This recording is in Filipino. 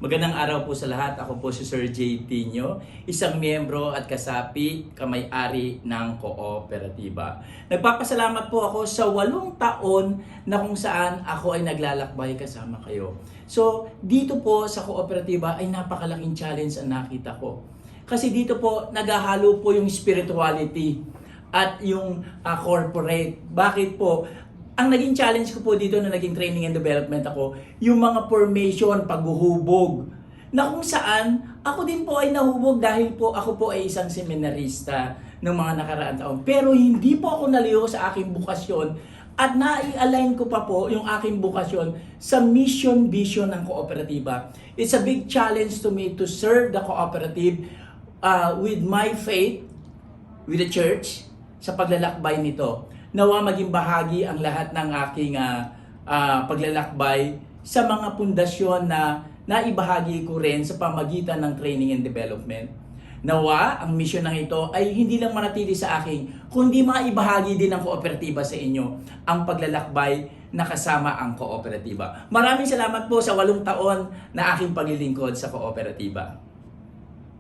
Magandang araw po sa lahat. Ako po si Sir J. Tino, isang miyembro at kasapi, kamay-ari ng kooperatiba. Nagpapasalamat po ako sa 8 taon na kung saan ako ay naglalakbay kasama kayo. So, dito po sa kooperatiba ay napakalaking challenge ang nakita ko. Kasi dito po, naghahalo po yung spirituality at yung corporate. Bakit po? Ang naging challenge ko po dito na naging training and development ako, yung mga formation, paghuhubog. Na kung saan, ako din po ay nahubog dahil po ako po ay isang seminarista ng mga nakaraan taon. Pero hindi po ako naliho sa aking bukasyon at nai-align ko pa po yung aking bukasyon sa mission vision ng kooperatiba. It's a big challenge to me to serve the cooperative with my faith, with the church, sa paglalakbay nito. Nawa maging bahagi ang lahat ng aking paglalakbay sa mga pundasyon na naibahagi ko rin sa pamagitan ng training and development. Nawa, ang mission ng ito ay hindi lang manatili sa akin, kundi maibahagi din ng kooperatiba sa inyo ang paglalakbay na kasama ang kooperatiba. Maraming salamat po sa 8 taon na aking paglilingkod sa kooperatiba.